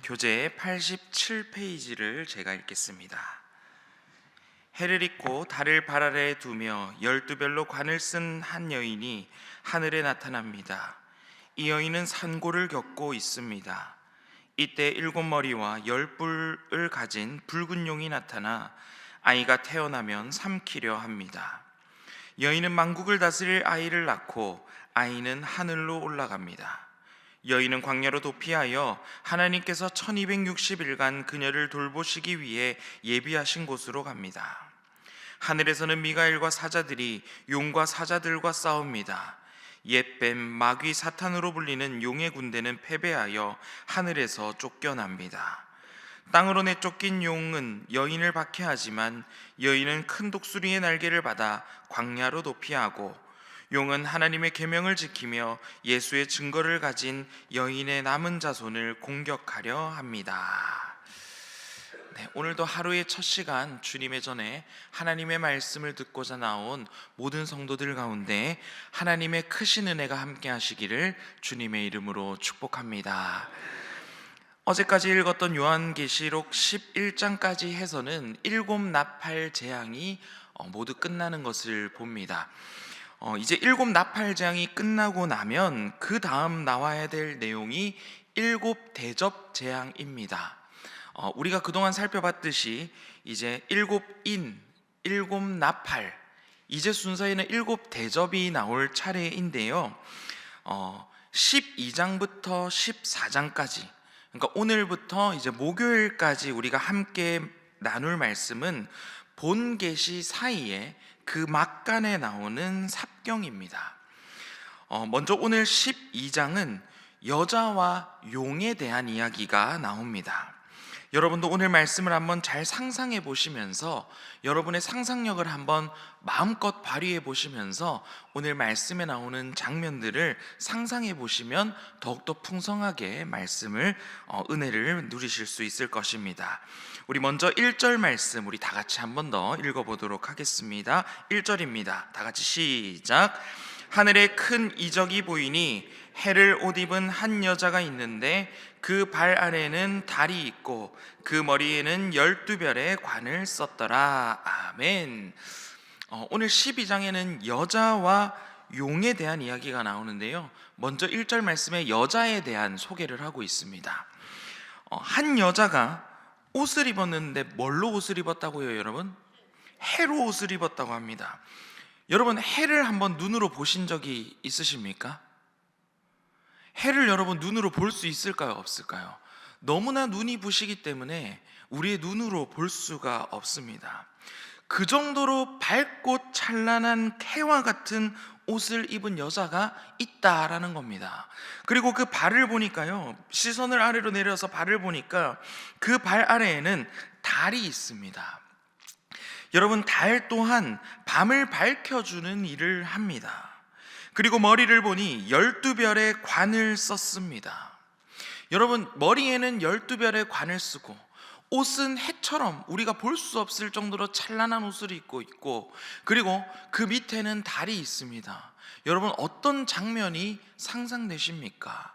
교재 87페이지를 제가 읽겠습니다. 해를 입고 달을 발 아래에 두며 12별로 관을 쓴 한 여인이 하늘에 나타납니다. 이 여인은 산고를 겪고 있습니다. 이때 7머리와 10뿔을 가진 붉은 용이 나타나 아이가 태어나면 삼키려 합니다. 여인은 만국을 다스릴 아이를 낳고 아이는 하늘로 올라갑니다. 여인은 광야로 도피하여 하나님께서 1260일간 그녀를 돌보시기 위해 예비하신 곳으로 갑니다. 하늘에서는 미가엘과 사자들이 용과 사자들과 싸웁니다. 옛뱀 마귀 사탄으로 불리는 용의 군대는 패배하여 하늘에서 쫓겨납니다. 땅으로 내쫓긴 용은 여인을 박해하지만 여인은 큰 독수리의 날개를 받아 광야로 도피하고, 용은 하나님의 계명을 지키며 예수의 증거를 가진 여인의 남은 자손을 공격하려 합니다. 오늘도 하루의 첫 시간 주님의 전에 하나님의 말씀을 듣고자 나온 모든 성도들 가운데 하나님의 크신 은혜가 함께 하시기를 주님의 이름으로 축복합니다. 어제까지 읽었던 요한계시록 11장까지 해서는 7 나팔 재앙이 모두 끝나는 것을 봅니다. 이제 7 나팔 재앙이 끝나고 나면 그 다음 나와야 될 내용이 7 대접 재앙입니다. 우리가 그동안 살펴봤듯이 이제 7인, 7 나팔, 이제 순서에는 7 대접이 나올 차례인데요. 12장부터 14장까지, 그러니까 오늘부터 이제 목요일까지 우리가 함께 나눌 말씀은 본계시 사이에 그 막간에 나오는 삽경입니다. 먼저 오늘 12장은 여자와 용에 대한 이야기가 나옵니다. 여러분도 오늘 말씀을 한번 잘 상상해 보시면서 여러분의 상상력을 한번 마음껏 발휘해 보시면서 오늘 말씀에 나오는 장면들을 상상해 보시면 더욱더 풍성하게 말씀을 은혜를 누리실 수 있을 것입니다. 우리 먼저 1절 말씀 우리 다 같이 한 번 더 읽어보도록 하겠습니다. 1절입니다. 다 같이 시작. 하늘에 큰 이적이 보이니 해를 옷 입은 한 여자가 있는데 그 발 아래에는 달이 있고 그 머리에는 12별의 관을 썼더라. 아멘. 오늘 12장에는 여자와 용에 대한 이야기가 나오는데요, 먼저 1절 말씀에 여자에 대한 소개를 하고 있습니다. 한 여자가 옷을 입었는데 뭘로 옷을 입었다고요, 여러분? 해로 옷을 입었다고 합니다. 여러분, 해를 한번 눈으로 보신 적이 있으십니까? 해를 여러분 눈으로 볼 수 있을까요, 없을까요? 너무나 눈이 부시기 때문에 우리의 눈으로 볼 수가 없습니다. 그 정도로 밝고 찬란한 해와 같은 옷을 입은 여자가 있다라는 겁니다. 그리고 그 발을 보니까요, 시선을 아래로 내려서 발을 보니까 그 발 아래에는 달이 있습니다. 여러분, 달 또한 밤을 밝혀주는 일을 합니다. 그리고 머리를 보니 12별의 관을 썼습니다. 여러분, 머리에는 12별의 관을 쓰고 옷은 해처럼 우리가 볼 수 없을 정도로 찬란한 옷을 입고 있고, 그리고 그 밑에는 달이 있습니다. 여러분, 어떤 장면이 상상되십니까?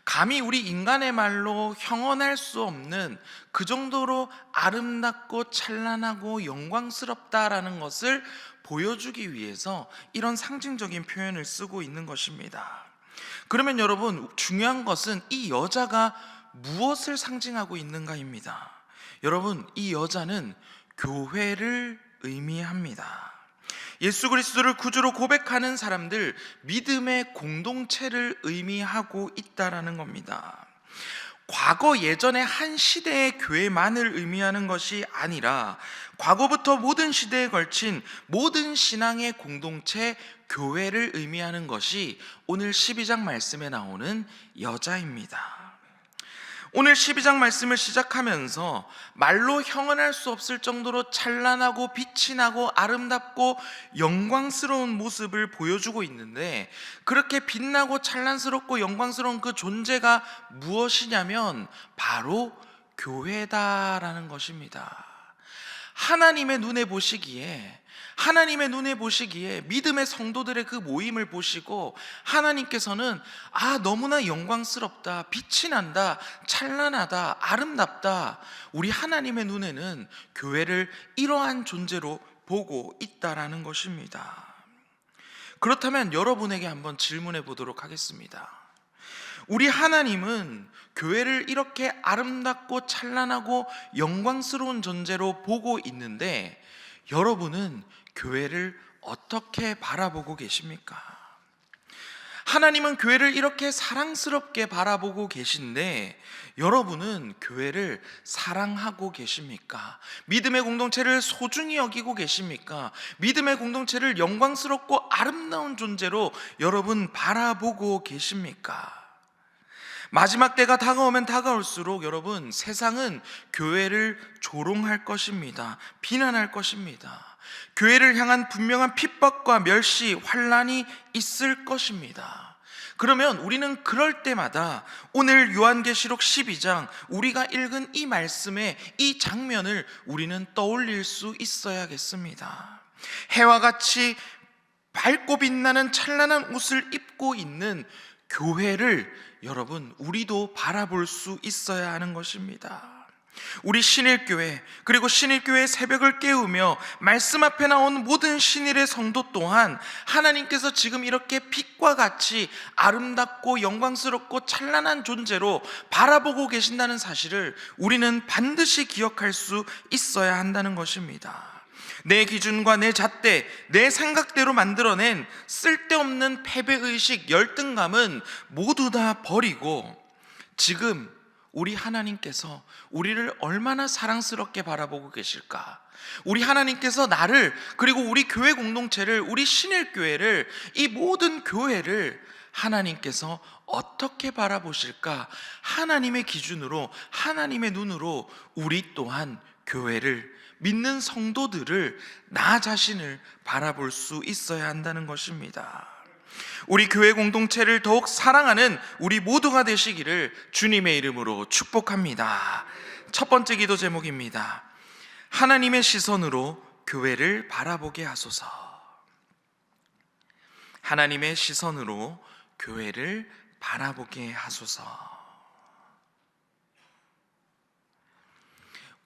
감히 우리 인간의 말로 형언할 수 없는 그 정도로 아름답고 찬란하고 영광스럽다라는 것을 보여주기 위해서 이런 상징적인 표현을 쓰고 있는 것입니다. 그러면 여러분, 중요한 것은 이 여자가 무엇을 상징하고 있는가입니다. 여러분, 이 여자는 교회를 의미합니다. 예수 그리스도를 구주로 고백하는 사람들, 믿음의 공동체를 의미하고 있다라는 겁니다. 과거 예전의 한 시대의 교회만을 의미하는 것이 아니라 과거부터 모든 시대에 걸친 모든 신앙의 공동체, 교회를 의미하는 것이 오늘 12장 말씀에 나오는 여자입니다. 오늘 12장 말씀을 시작하면서 말로 형언할 수 없을 정도로 찬란하고 빛이 나고 아름답고 영광스러운 모습을 보여주고 있는데, 그렇게 빛나고 찬란스럽고 영광스러운 그 존재가 무엇이냐면 바로 교회다라는 것입니다. 하나님의 눈에 보시기에 하나님의 눈에 보시기에 믿음의 성도들의 그 모임을 보시고 하나님께서는 너무나 영광스럽다, 빛이 난다, 찬란하다, 아름답다, 우리 하나님의 눈에는 교회를 이러한 존재로 보고 있다라는 것입니다. 그렇다면 여러분에게 한번 질문해 보도록 하겠습니다. 우리 하나님은 교회를 이렇게 아름답고 찬란하고 영광스러운 존재로 보고 있는데 여러분은 교회를 어떻게 바라보고 계십니까? 하나님은 교회를 이렇게 사랑스럽게 바라보고 계신데 여러분은 교회를 사랑하고 계십니까? 믿음의 공동체를 소중히 여기고 계십니까? 믿음의 공동체를 영광스럽고 아름다운 존재로 여러분 바라보고 계십니까? 마지막 때가 다가오면 다가올수록 여러분, 세상은 교회를 조롱할 것입니다. 비난할 것입니다. 교회를 향한 분명한 핍박과 멸시, 환난이 있을 것입니다. 그러면 우리는 그럴 때마다 오늘 요한계시록 12장 우리가 읽은 이 말씀의 이 장면을 우리는 떠올릴 수 있어야겠습니다. 해와 같이 밝고 빛나는 찬란한 옷을 입고 있는 교회를 여러분, 우리도 바라볼 수 있어야 하는 것입니다. 우리 신일교회, 그리고 신일교회의 새벽을 깨우며 말씀 앞에 나온 모든 신일의 성도 또한 하나님께서 지금 이렇게 빛과 같이 아름답고 영광스럽고 찬란한 존재로 바라보고 계신다는 사실을 우리는 반드시 기억할 수 있어야 한다는 것입니다. 내 기준과 내 잣대, 내 생각대로 만들어낸 쓸데없는 패배의식, 열등감은 모두 다 버리고 지금 우리 하나님께서 우리를 얼마나 사랑스럽게 바라보고 계실까? 우리 하나님께서 나를, 그리고 우리 교회 공동체를, 우리 신일교회를, 이 모든 교회를 하나님께서 어떻게 바라보실까? 하나님의 기준으로, 하나님의 눈으로 우리 또한 교회를, 믿는 성도들을, 나 자신을 바라볼 수 있어야 한다는 것입니다. 우리 교회 공동체를 더욱 사랑하는 우리 모두가 되시기를 주님의 이름으로 축복합니다. 첫 번째 기도 제목입니다. 하나님의 시선으로 교회를 바라보게 하소서. 하나님의 시선으로 교회를 바라보게 하소서.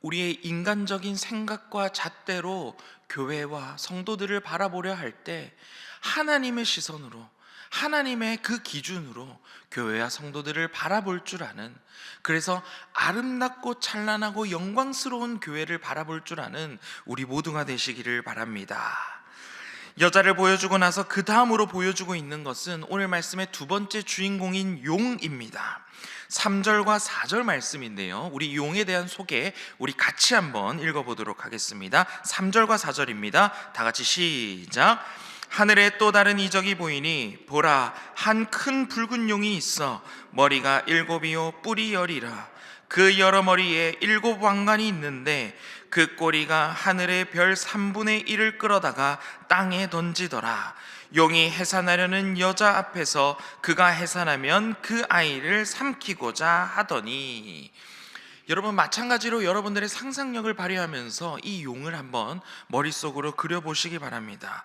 우리의 인간적인 생각과 잣대로 교회와 성도들을 바라보려 할 때 하나님의 시선으로, 하나님의 그 기준으로 교회와 성도들을 바라볼 줄 아는, 그래서 아름답고 찬란하고 영광스러운 교회를 바라볼 줄 아는 우리 모두가 되시기를 바랍니다. 여자를 보여주고 나서 그 다음으로 보여주고 있는 것은 오늘 말씀의 두 번째 주인공인 용입니다. 3절과 4절 말씀인데요, 우리 용에 대한 소개 우리 같이 한번 읽어보도록 하겠습니다. 3절과 4절입니다. 다 같이 시작. 하늘에 또 다른 이적이 보이니 보라, 한 큰 붉은 용이 있어 머리가 7이요 뿔이 10이라. 그 여러 머리에 7 왕관이 있는데 그 꼬리가 하늘의 별 3분의 1을 끌어다가 땅에 던지더라. 용이 해산하려는 여자 앞에서 그가 해산하면 그 아이를 삼키고자 하더니. 여러분, 마찬가지로 여러분들의 상상력을 발휘하면서 이 용을 한번 머릿속으로 그려보시기 바랍니다.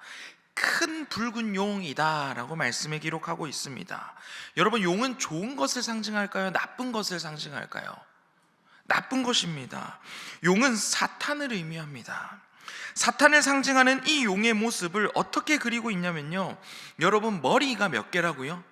큰 붉은 용이다 라고 말씀에 기록하고 있습니다. 여러분, 용은 좋은 것을 상징할까요? 나쁜 것을 상징할까요? 나쁜 것입니다. 용은 사탄을 의미합니다. 사탄을 상징하는 이 용의 모습을 어떻게 그리고 있냐면요, 여러분, 머리가 몇 개라고요?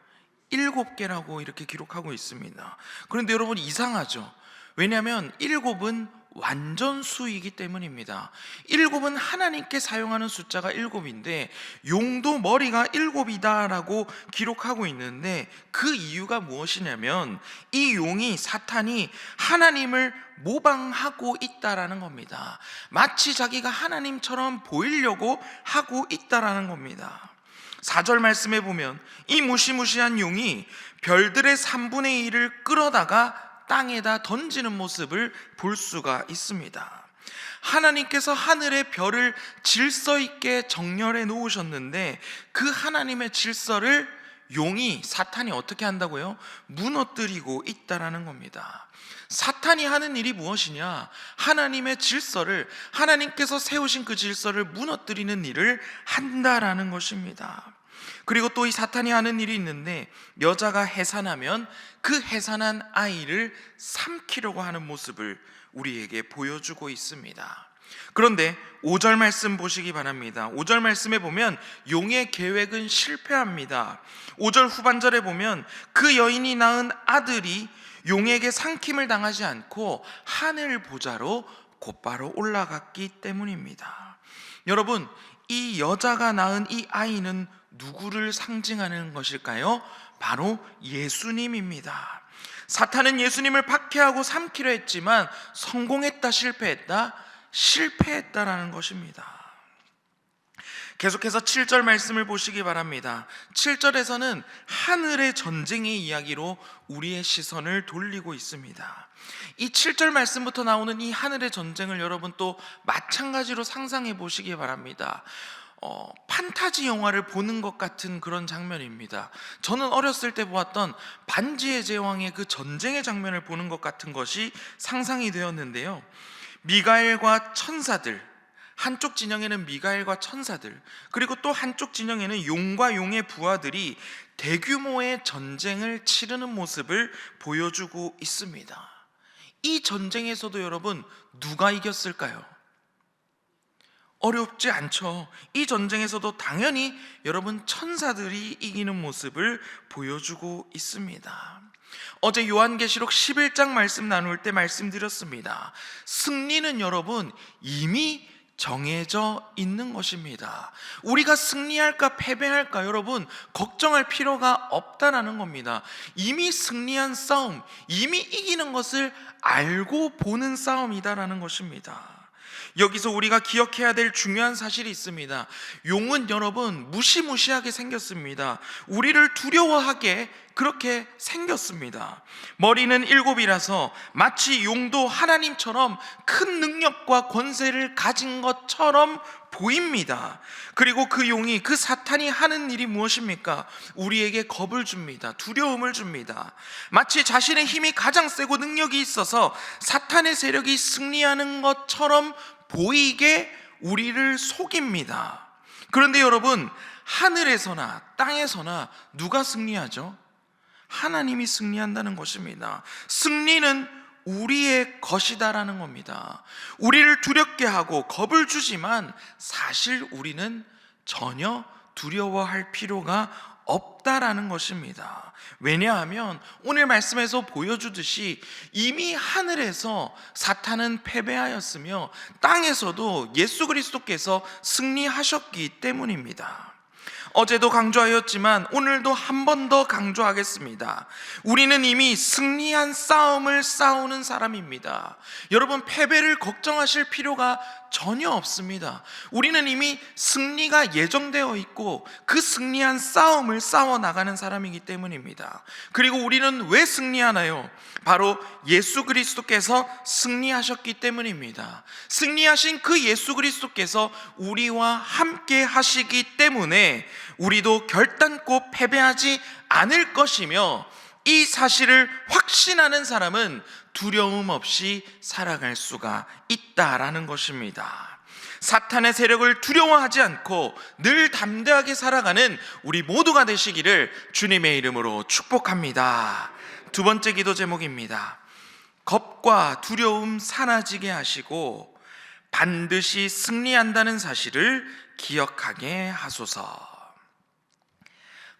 7개라고 이렇게 기록하고 있습니다. 그런데 여러분, 이상하죠? 왜냐하면 7은 완전수이기 때문입니다. 7은 하나님께 사용하는 숫자가 7인데 용도 머리가 7이다 라고 기록하고 있는데 그 이유가 무엇이냐면 이 용이, 사탄이 하나님을 모방하고 있다라는 겁니다. 마치 자기가 하나님처럼 보이려고 하고 있다라는 겁니다. 4절 말씀에 보면 이 무시무시한 용이 별들의 3분의 1을 끌어다가 땅에다 던지는 모습을 볼 수가 있습니다. 하나님께서 하늘의 별을 질서 있게 정렬해 놓으셨는데 그 하나님의 질서를 용이, 사탄이 어떻게 한다고요? 무너뜨리고 있다라는 겁니다. 사탄이 하는 일이 무엇이냐? 하나님의 질서를, 하나님께서 세우신 그 질서를 무너뜨리는 일을 한다라는 것입니다. 그리고 또 이 사탄이 하는 일이 있는데, 여자가 해산하면 그 해산한 아이를 삼키려고 하는 모습을 우리에게 보여주고 있습니다. 그런데 5절 말씀 보시기 바랍니다. 5절 말씀에 보면 용의 계획은 실패합니다. 5절 후반절에 보면 그 여인이 낳은 아들이 용에게 삼킴을 당하지 않고 하늘 보좌로 곧바로 올라갔기 때문입니다. 여러분, 이 여자가 낳은 이 아이는 누구를 상징하는 것일까요? 바로 예수님입니다. 사탄은 예수님을 박해하고 삼키려 했지만 성공했다, 실패했다? 실패했다라는 것입니다. 계속해서 7절 말씀을 보시기 바랍니다. 7절에서는 하늘의 전쟁의 이야기로 우리의 시선을 돌리고 있습니다. 이 7절 말씀부터 나오는 이 하늘의 전쟁을 여러분 또 마찬가지로 상상해 보시기 바랍니다. 판타지 영화를 보는 것 같은 그런 장면입니다. 저는 어렸을 때 보았던 반지의 제왕의 그 전쟁의 장면을 보는 것 같은 것이 상상이 되었는데요. 미가엘과 천사들, 한쪽 진영에는 미가엘과 천사들, 그리고 또 한쪽 진영에는 용과 용의 부하들이 대규모의 전쟁을 치르는 모습을 보여주고 있습니다. 이 전쟁에서도 여러분 누가 이겼을까요? 어렵지 않죠. 이 전쟁에서도 당연히 여러분 천사들이 이기는 모습을 보여주고 있습니다. 어제 요한계시록 11장 말씀 나눌 때 말씀드렸습니다. 승리는 여러분 이미 정해져 있는 것입니다. 우리가 승리할까 패배할까 여러분 걱정할 필요가 없다라는 겁니다. 이미 승리한 싸움, 이미 이기는 것을 알고 보는 싸움이다라는 것입니다. 여기서 우리가 기억해야 될 중요한 사실이 있습니다. 용은 여러분 무시무시하게 생겼습니다. 우리를 두려워하게 그렇게 생겼습니다. 머리는 7이라서 마치 용도 하나님처럼 큰 능력과 권세를 가진 것처럼 보입니다. 그리고 그 용이, 그 사탄이 하는 일이 무엇입니까? 우리에게 겁을 줍니다. 두려움을 줍니다. 마치 자신의 힘이 가장 세고 능력이 있어서 사탄의 세력이 승리하는 것처럼 보이게 우리를 속입니다. 그런데 여러분, 하늘에서나 땅에서나 누가 승리하죠? 하나님이 승리한다는 것입니다. 승리는 우리의 것이다라는 겁니다. 우리를 두렵게 하고 겁을 주지만 사실 우리는 전혀 두려워할 필요가 없다라는 것입니다. 왜냐하면 오늘 말씀에서 보여주듯이 이미 하늘에서 사탄은 패배하였으며 땅에서도 예수 그리스도께서 승리하셨기 때문입니다. 어제도 강조하였지만 오늘도 한 번 더 강조하겠습니다. 우리는 이미 승리한 싸움을 싸우는 사람입니다. 여러분, 패배를 걱정하실 필요가 전혀 없습니다. 우리는 이미 승리가 예정되어 있고 그 승리한 싸움을 싸워 나가는 사람이기 때문입니다. 그리고 우리는 왜 승리하나요? 바로 예수 그리스도께서 승리하셨기 때문입니다. 승리하신 그 예수 그리스도께서 우리와 함께 하시기 때문에 우리도 결단코 패배하지 않을 것이며, 이 사실을 확신하는 사람은 두려움 없이 살아갈 수가 있다라는 것입니다. 사탄의 세력을 두려워하지 않고 늘 담대하게 살아가는 우리 모두가 되시기를 주님의 이름으로 축복합니다. 두 번째 기도 제목입니다. 겁과 두려움 사라지게 하시고 반드시 승리한다는 사실을 기억하게 하소서.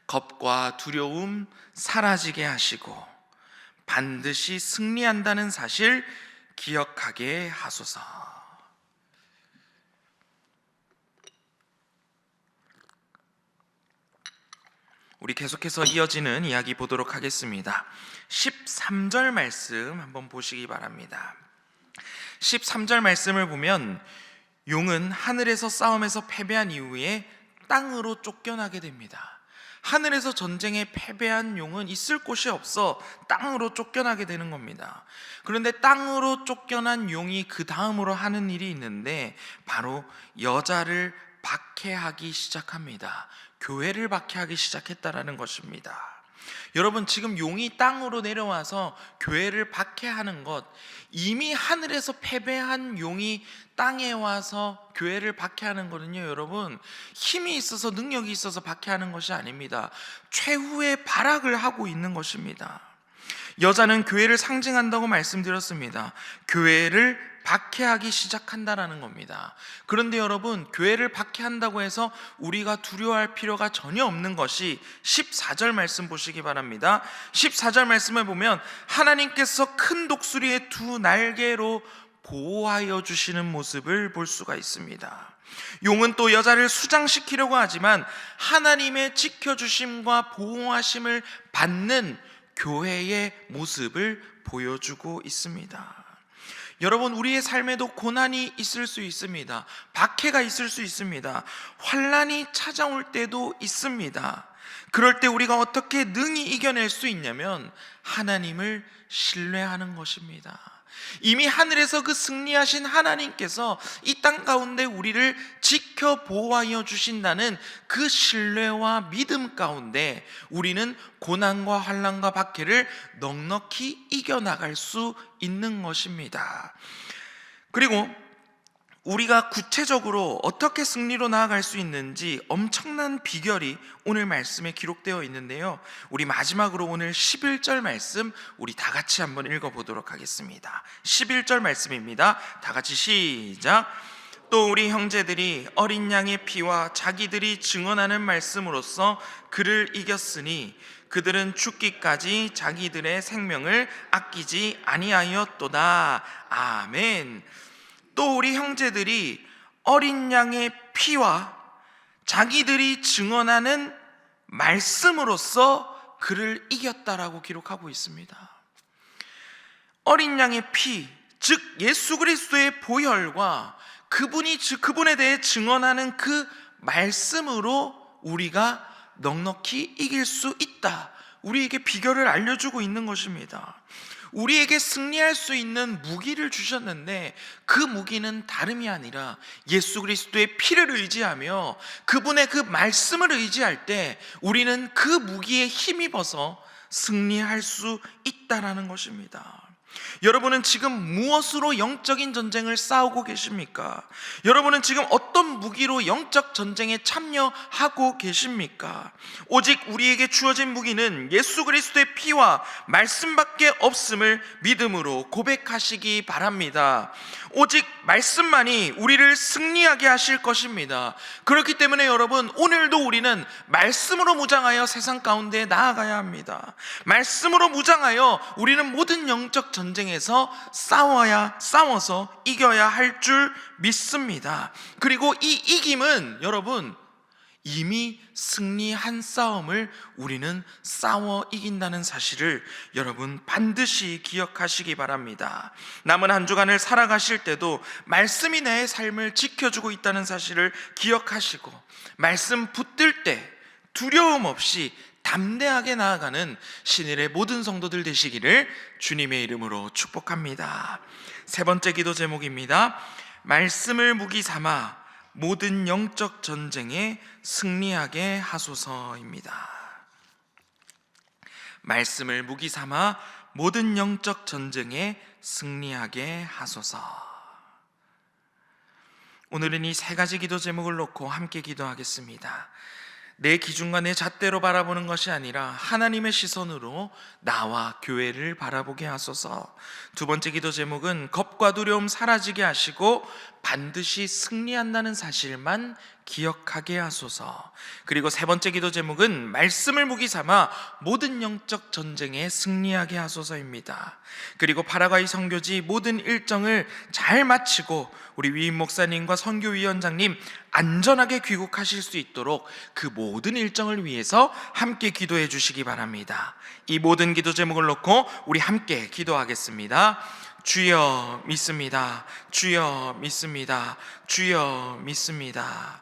겁과 두려움 사라지게 하시고 반드시 승리한다는 사실 기억하게 하소서. 우리 계속해서 이어지는 이야기 보도록 하겠습니다. 13절 말씀 한번 보시기 바랍니다. 13절 말씀을 보면 용은 하늘에서 싸움에서 패배한 이후에 땅으로 쫓겨나게 됩니다. 하늘에서 전쟁에 패배한 용은 있을 곳이 없어 땅으로 쫓겨나게 되는 겁니다. 그런데 땅으로 쫓겨난 용이 그 다음으로 하는 일이 있는데 바로 여자를 박해하기 시작합니다. 교회를 박해하기 시작했다라는 것입니다. 여러분, 지금 용이 땅으로 내려와서 교회를 박해하는 것, 이미 하늘에서 패배한 용이 땅에 와서 교회를 박해하는 거는요, 여러분, 힘이 있어서 능력이 있어서 박해하는 것이 아닙니다. 최후의 발악을 하고 있는 것입니다. 여자는 교회를 상징한다고 말씀드렸습니다. 교회를 박해하기 시작한다라는 겁니다. 그런데 여러분, 교회를 박해한다고 해서 우리가 두려워할 필요가 전혀 없는 것이 14절 말씀 보시기 바랍니다. 14절 말씀을 보면 하나님께서 큰 독수리의 두 날개로 보호하여 주시는 모습을 볼 수가 있습니다. 용은 또 여자를 수장시키려고 하지만 하나님의 지켜주심과 보호하심을 받는 교회의 모습을 보여주고 있습니다. 여러분, 우리의 삶에도 고난이 있을 수 있습니다. 박해가 있을 수 있습니다. 환난이 찾아올 때도 있습니다. 그럴 때 우리가 어떻게 능히 이겨낼 수 있냐면 하나님을 신뢰하는 것입니다. 이미 하늘에서 그 승리하신 하나님께서 이 땅 가운데 우리를 지켜 보호하여 주신다는 그 신뢰와 믿음 가운데 우리는 고난과 환난과 박해를 넉넉히 이겨나갈 수 있는 것입니다. 그리고 우리가 구체적으로 어떻게 승리로 나아갈 수 있는지 엄청난 비결이 오늘 말씀에 기록되어 있는데요, 우리 마지막으로 오늘 11절 말씀 우리 다 같이 한번 읽어보도록 하겠습니다. 11절 말씀입니다. 다 같이 시작. 또 우리 형제들이 어린 양의 피와 자기들이 증언하는 말씀으로써 그를 이겼으니 그들은 죽기까지 자기들의 생명을 아끼지 아니하였도다. 아멘. 또 우리 형제들이 어린 양의 피와 자기들이 증언하는 말씀으로써 그를 이겼다라고 기록하고 있습니다. 어린 양의 피, 즉 예수 그리스도의 보혈과 그분에 대해 증언하는 그 말씀으로 우리가 넉넉히 이길 수 있다, 우리에게 비결을 알려주고 있는 것입니다. 우리에게 승리할 수 있는 무기를 주셨는데 그 무기는 다름이 아니라 예수 그리스도의 피를 의지하며 그분의 그 말씀을 의지할 때 우리는 그 무기에 힘입어서 승리할 수 있다라는 것입니다. 여러분은 지금 무엇으로 영적인 전쟁을 싸우고 계십니까? 여러분은 지금 어떤 무기로 영적 전쟁에 참여하고 계십니까? 오직 우리에게 주어진 무기는 예수 그리스도의 피와 말씀밖에 없음을 믿음으로 고백하시기 바랍니다. 오직 말씀만이 우리를 승리하게 하실 것입니다. 그렇기 때문에 여러분, 오늘도 우리는 말씀으로 무장하여 세상 가운데 나아가야 합니다. 말씀으로 무장하여 우리는 모든 영적 전쟁에서 싸워서 이겨야 할 줄 믿습니다. 그리고 이 이김은 여러분, 이미 승리한 싸움을 우리는 싸워 이긴다는 사실을 여러분 반드시 기억하시기 바랍니다. 남은 한 주간을 살아가실 때도 말씀이 내 삶을 지켜주고 있다는 사실을 기억하시고 말씀 붙들 때 두려움 없이 담대하게 나아가는 신일의 모든 성도들 되시기를 주님의 이름으로 축복합니다. 세 번째 기도 제목입니다. 말씀을 무기 삼아 모든 영적 전쟁에 승리하게 하소서입니다. 말씀을 무기 삼아 모든 영적 전쟁에 승리하게 하소서. 오늘은 이 세 가지 기도 제목을 놓고 함께 기도하겠습니다. 내 기준과 내 잣대로 바라보는 것이 아니라 하나님의 시선으로 나와 교회를 바라보게 하소서. 두 번째 기도 제목은 겁과 두려움 사라지게 하시고 반드시 승리한다는 사실만 기억하게 하소서. 그리고 세 번째 기도 제목은 말씀을 무기 삼아 모든 영적 전쟁에 승리하게 하소서입니다. 그리고 파라과이 선교지 모든 일정을 잘 마치고 우리 위임 목사님과 선교위원장님 안전하게 귀국하실 수 있도록 그 모든 일정을 위해서 함께 기도해 주시기 바랍니다. 이 모든 기도 제목을 놓고 우리 함께 기도하겠습니다. 주여 믿습니다. 주여 믿습니다. 주여 믿습니다.